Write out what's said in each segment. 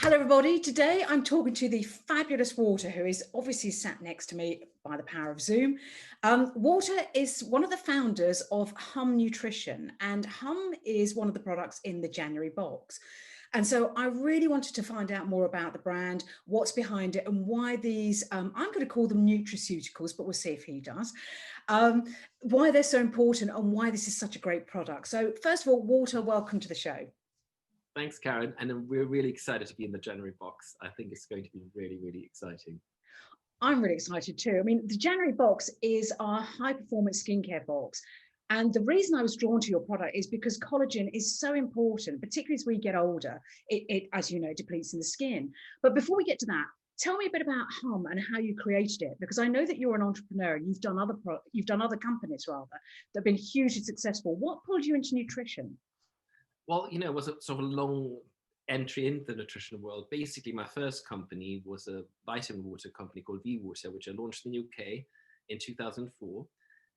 Hello, everybody. Today I'm talking to the fabulous Water, who is obviously sat next to me by the power of Zoom. Water is one of the founders of Hum Nutrition, and Hum is one of the products in the January box. And so I really wanted to find out more about the brand, what's behind it, and why these, I'm going to call them nutraceuticals, but we'll see if he does, um, why they're so important and why this is such a great product. So first of all, Water, welcome to the show. Thanks, Karen. And we're really excited to be in the January box. I think it's going to be really, really exciting. I'm really excited too. I mean, the January box is our high performance skincare box. And the reason I was drawn to your product is because collagen is so important, particularly as we get older. It as you know, depletes in the skin. But before we get to that, tell me a bit about Hum and how you created it, because I know that you're an entrepreneur and you've done other companies rather that have been hugely successful. What pulled you into nutrition? Well, it was a sort of a long entry into the nutrition world. Basically, my first company was a vitamin water company called V Water, which I launched in the UK in 2004.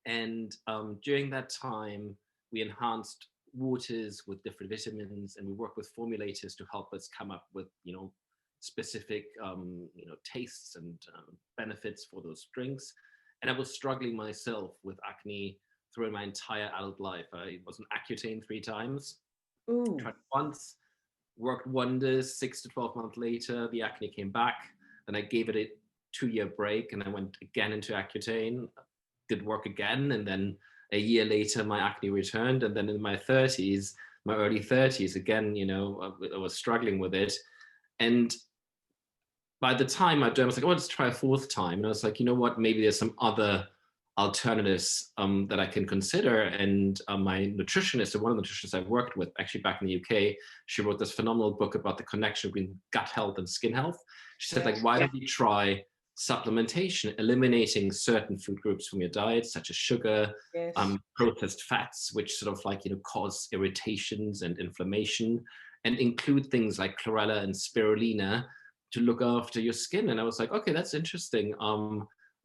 And during that time, we enhanced waters with different vitamins, and we worked with formulators to help us come up with, specific, tastes and benefits for those drinks. And I was struggling myself with acne throughout my entire adult life. I was on Accutane 3 times. Ooh. Tried once, worked wonders. 6 to 12 months later, the acne came back. Then I gave it a 2-year break, and I went again into Accutane. Did work again, and then a year later, my acne returned. And then in my early 30s, again, I was struggling with it. And by the time I was like, oh, let's try a fourth time. And I was like, you know what? Maybe there's some other alternatives that I can consider. And my nutritionist, one of the nutritionists I worked with, actually back in the UK, she wrote this phenomenal book about the connection between gut health and skin health. She said, like, why don't we try supplementation, eliminating certain food groups from your diet, such as sugar, Yes. processed fats, which sort of like, cause irritations and inflammation, and include things like chlorella and spirulina to look after your skin. And I was like, okay, that's interesting.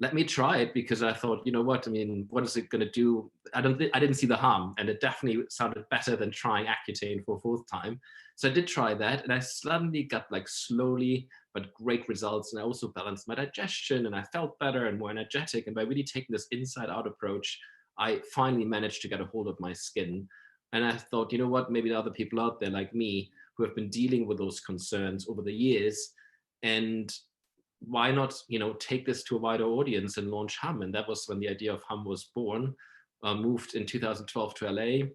Let me try it, because I thought, you know what, I mean, what is it going to do? I didn't see the harm, and it definitely sounded better than trying Accutane for a fourth time. So I did try that, and I suddenly got like slowly but great results. And I also balanced my digestion, and I felt better and more energetic. And by really taking this inside out approach, I finally managed to get a hold of my skin. And I thought, you know what, maybe there are other people out there like me who have been dealing with those concerns over the years. And why not, take this to a wider audience and launch Hum? And that was when the idea of Hum was born. Moved in 2012 to LA,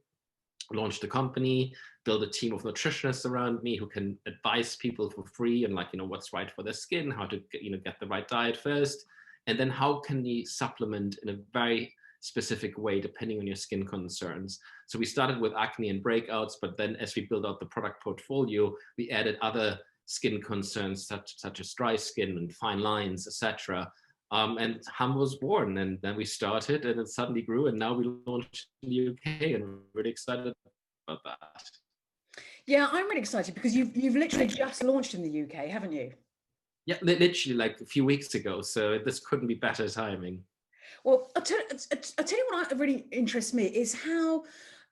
launched the company, built a team of nutritionists around me who can advise people for free and what's right for their skin, how to get the right diet first, and then how can you supplement in a very specific way depending on your skin concerns. So we started with acne and breakouts, but then as we built out the product portfolio, we added other skin concerns such as dry skin and fine lines, etc. And Hum was born, and then we started, and it suddenly grew, and now we launched in the UK, and we're really excited about that. Yeah, I'm really excited because you've literally just launched in the UK, haven't you? Yeah, literally like a few weeks ago. So this couldn't be better timing. Well, I'll tell you what really interests me is how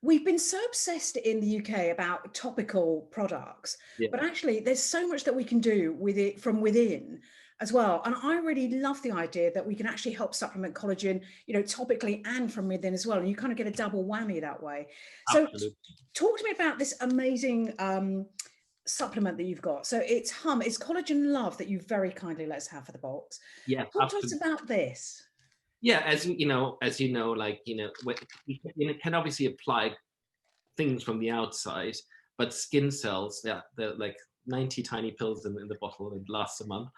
we've been so obsessed in the UK about topical products, Yeah, but actually there's so much that we can do with it from within as well. And I really love the idea that we can actually help supplement collagen, topically and from within as well. And you kind of get a double whammy that way. So absolutely. talk to me about this amazing supplement that you've got. So it's Hum, it's Collagen Love that you very kindly let us have for the box. Yeah, Talk to us absolutely. about this. Yeah, like you can obviously apply things from the outside, but skin cells, yeah, they're like 90 tiny pills in the bottle, and it lasts a month.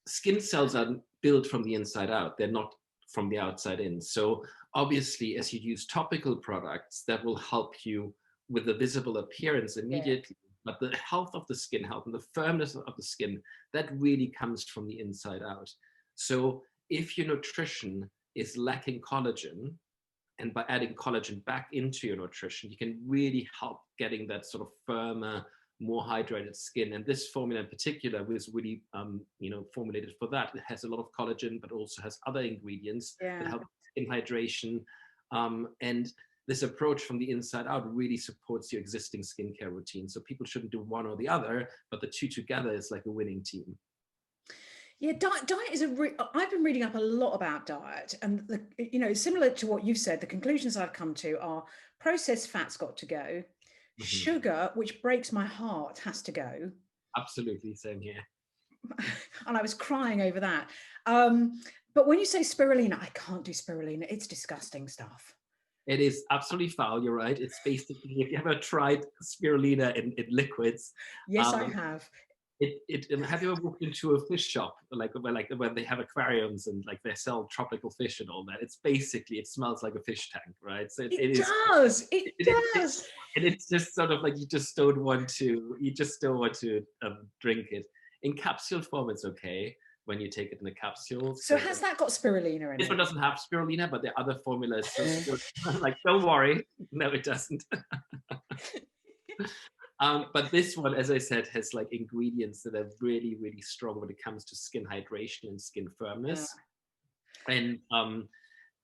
Skin cells are built from the inside out. They're not from the outside in. So obviously, as you use topical products, that will help you with the visible appearance Yeah. immediately. But the health of the skin, health and the firmness of the skin, that really comes from the inside out. So if your nutrition is lacking collagen, and by adding collagen back into your nutrition, you can really help getting that sort of firmer, more hydrated skin. And this formula in particular was really, formulated for that. It has a lot of collagen, but also has other ingredients that Yeah. help skin hydration. And this approach from the inside out really supports your existing skincare routine. So people shouldn't do one or the other, but the two together is like a winning team. Yeah, diet is I've been reading up a lot about diet, and similar to what you've said, the conclusions I've come to are processed fats got to go, Mhm. sugar, which breaks my heart, has to go. Absolutely, same here. And I was crying over that. But when you say spirulina, I can't do spirulina. It's disgusting stuff. It is absolutely foul. You're right. It's basically, if you ever tried spirulina in liquids, Yes, I um, have. have you ever walked into a fish shop like where they have aquariums and like they sell tropical fish and all that? It's basically, it smells like a fish tank, right? So it It is. does. It It, does. and it's just sort of like you just don't want to drink it in capsule form. It's okay when you take it in a capsule. So So has that got spirulina in this one it? doesn't have spirulina, but the other formulas. So like, don't worry, no, it doesn't. But this one, as I said, has like ingredients that are really, really strong when it comes to skin hydration and skin Yeah. firmness. And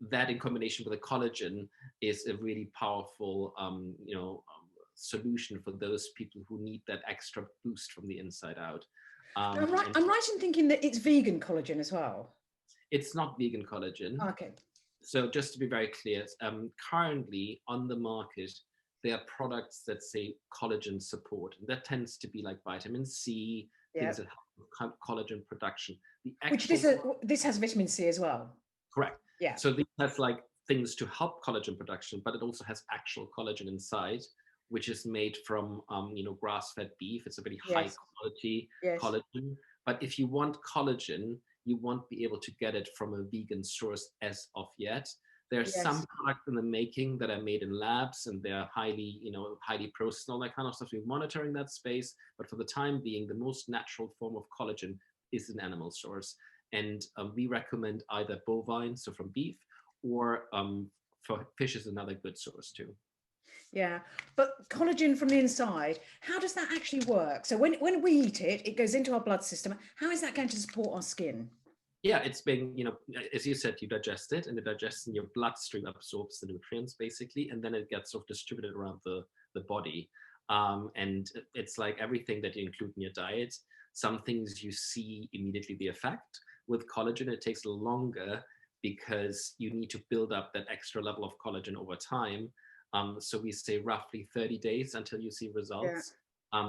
that in combination with the collagen is a really powerful, solution for those people who need that extra boost from the inside out. I'm right. And I'm right in thinking that it's vegan collagen as well. it's not vegan collagen. Okay. So just to be very clear, currently on the market, there are products that say collagen support. And that tends to be like vitamin C, Yeah. things that help with collagen production. The Which actual this has vitamin C as well. correct. Yeah. So this has like things to help collagen production, but it also has actual collagen inside, which is made from grass-fed beef. It's a very high Yes. quality Yes. collagen. But if you want collagen, you won't be able to get it from a vegan source as of yet. There are some Yes. products in the making that are made in labs, and they're highly processed and all that kind of stuff. We're monitoring that space, but for the time being, the most natural form of collagen is an animal source. And we recommend either bovine, so from beef, or for fish is another good source too. Yeah. But collagen from the inside, how does that actually work? So when we eat it, it goes into our blood system. How is that going to support our skin? Yeah, it's being, as you said, you digest it, and it digests in your bloodstream, absorbs the nutrients basically, and then it gets sort of distributed around the body. And it's like everything that you include in your diet. Some things you see immediately the effect. With collagen, it takes longer because you need to build up that extra level of collagen over time. So we say roughly 30 days until you see Yeah. results.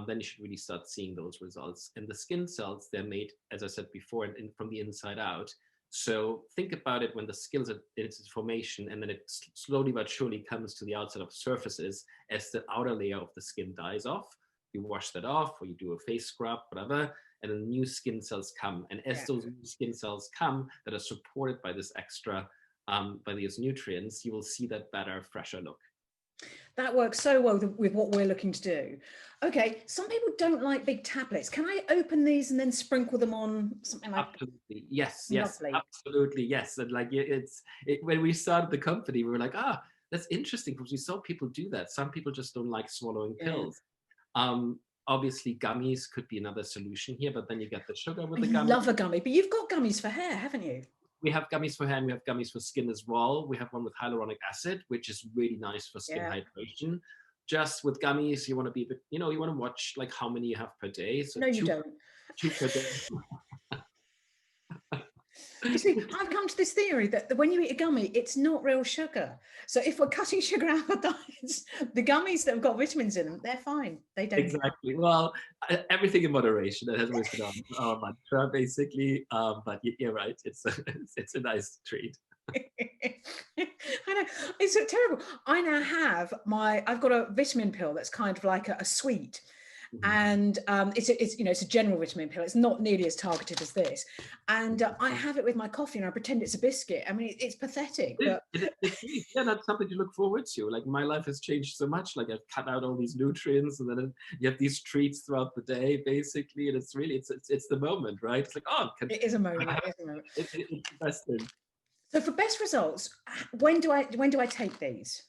Then you should really start seeing those results. And the skin cells, they're made, as I said before, from the inside out. So think about it when the skin is in its formation, and then it slowly but surely comes to the outside of surfaces as the outer layer of the skin dies off. You wash that off, or you do a face scrub, whatever, and then new skin cells come. And as Yeah. those new skin cells come that are supported by this extra, by these nutrients, you will see that better, fresher look. That works so well with what we're looking to do. Okay, some people don't like big tablets. Can I open these and then sprinkle them on something like Absolutely. Yes, yes, lovely? absolutely. Yes. And like when we started the company, we were like, that's interesting because we saw people do that. Some people just don't like swallowing Yeah. pills. Obviously gummies could be another solution here, but then you get the sugar with I the gummy. love a gummy, but you've got gummies for hair, haven't you? We have gummies for hair and we have gummies for skin as well. We have one with hyaluronic acid, which is really nice for skin Yeah. hydration. Just with gummies, you want to be a bit, you want to watch like how many you have per day. So No, you don't. two per day. You see, I've come to this theory that when you eat a gummy, it's not real sugar. So if we're cutting sugar out of our diets, the gummies that have got vitamins in them, they're fine. They don't. Exactly. Well, everything in moderation. That has always been our mantra, basically. But you're right. It's a nice treat. I know, it's so terrible. I now have I've got a vitamin pill that's kind of like a sweet, and it's a general vitamin pill. It's not nearly as targeted as this, and I have it with my coffee and I pretend it's a biscuit. I mean, it's pathetic, but It's really, yeah, that's something to look forward to. Like my life has changed so much. Like I've cut out all these nutrients, and then you have these treats throughout the day, basically, and it's really it's the moment, right? It's like it is a moment. It is a moment. it's the best thing. So for best results, when do I take these?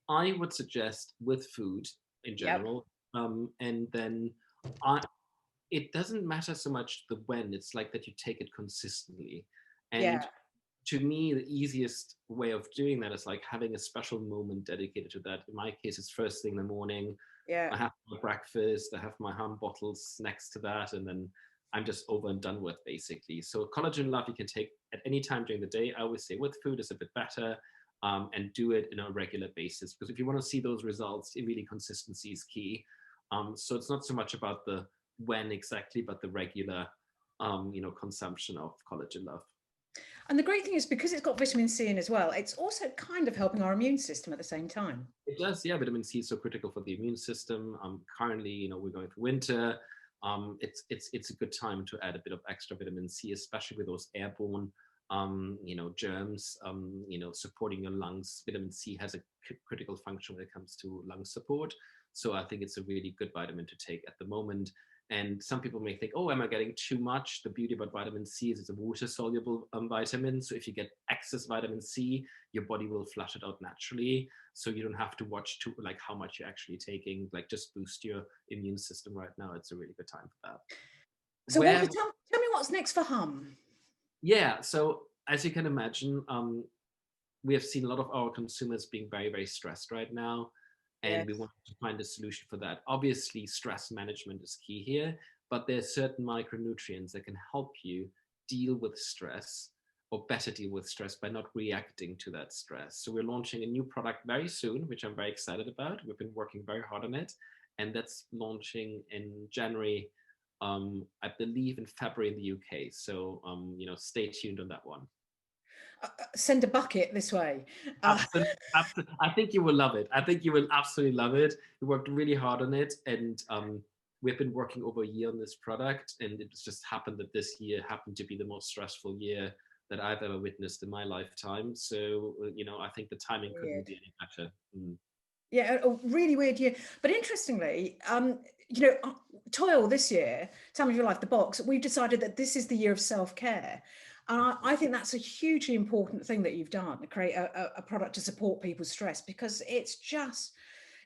I would suggest with food in Yep. general, and then I, it doesn't matter so much the when. It's like that you take it consistently, and Yeah. to me, the easiest way of doing that is like having a special moment dedicated to that. In my case, it's first thing in the morning. Yeah. I have my breakfast, I have my hum bottles next to that, and then I'm just over and done with, basically. So Collagen Love you can take at any time during the day. I always say with food is a bit better, and do it in a regular basis, because if you want to see those results, really consistency is key. So it's not so much about the when exactly, but the regular, consumption of Collagen Love. And the great thing is, because it's got vitamin C in as well, it's also kind of helping our immune system at the same time. It does, yeah. Vitamin C is so critical for the immune system. Currently, we're going through winter. It's a good time to add a bit of extra vitamin C, especially with those airborne, germs, supporting your lungs. Vitamin C has a critical function when it comes to lung support. So I think it's a really good vitamin to take at the moment. And some people may think, oh, am I getting too much? The beauty about vitamin C is it's a water-soluble vitamin. So if you get excess vitamin C, your body will flush it out naturally. So you don't have to watch like how much you're actually taking. Like, just boost your immune system right now. It's a really good time for that. So Walter, tell me what's next for Hum. Yeah, so as you can imagine, we have seen a lot of our consumers being very, very stressed right now. And we want to find a solution for that. Obviously, stress management is key here, but there's certain micronutrients that can help you deal with stress, or better deal with stress by not reacting to that stress. So we're launching a new product very soon, which I'm very excited about. We've been working very hard on it, and that's launching in January, I believe in February in the UK. So, stay tuned on that one. Send a bucket this way. Absolutely, absolutely. I think you will love it. I think you will absolutely love it. We worked really hard on it, and we've been working over a year on this product, and it just happened that this year happened to be the most stressful year that I've ever witnessed in my lifetime. So, I think the timing couldn't be any better. Yeah, a really weird year. But interestingly, TOYL this year, Time of Your Life, the box, we've decided that this is the year of self-care. And I think that's a hugely important thing that you've done, to create a product to support people's stress, because it's just,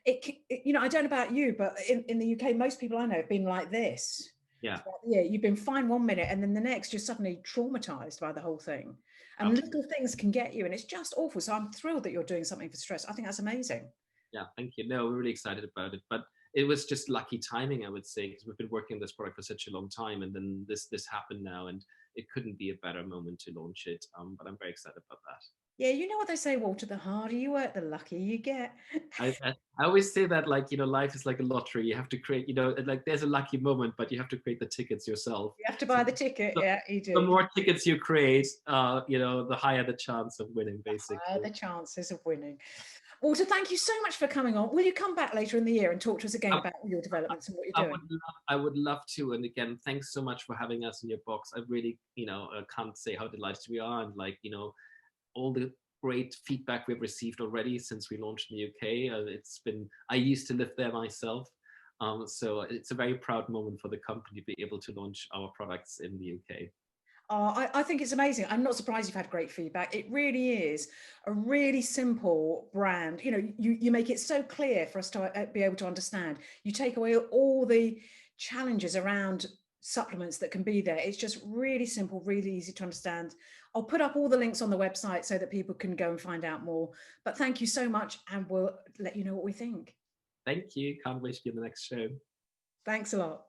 I don't know about you, but in the UK, most people I know have been like this. Yeah. Yeah, you've been fine one minute, and then the next you're suddenly traumatized by the whole thing. And little things can get you, and it's just awful. So I'm thrilled that you're doing something for stress. I think that's amazing. Yeah, thank you. No, we're really excited about it. But it was just lucky timing, I would say, because we've been working on this product for such a long time, and then this happened now, and it couldn't be a better moment to launch it. But I'm very excited about that. Yeah, you know what they say, Walter, the harder you work, the luckier you get. I always say that, like, life is like a lottery. You have to create, like, there's a lucky moment, but you have to create the tickets yourself. You have to buy the ticket. Yeah, you do. The more tickets you create, the higher the chance of winning, basically. The higher the chances of winning. Walter, thank you so much for coming on. Will you come back later in the year and talk to us again about your developments and what you're doing? I would love to. And again, thanks so much for having us in your box. I really, can't say how delighted we are. And like, all the great feedback we've received already since we launched in the UK. I used to live there myself. So it's a very proud moment for the company to be able to launch our products in the UK. I think it's amazing. I'm not surprised you've had great feedback. It really is a really simple brand. You make it so clear for us to be able to understand. You take away all the challenges around supplements that can be there. It's just really simple, really easy to understand. I'll put up all the links on the website so that people can go and find out more. But thank you so much, and we'll let you know what we think. Thank you. Can't wait to be on the next show. Thanks a lot.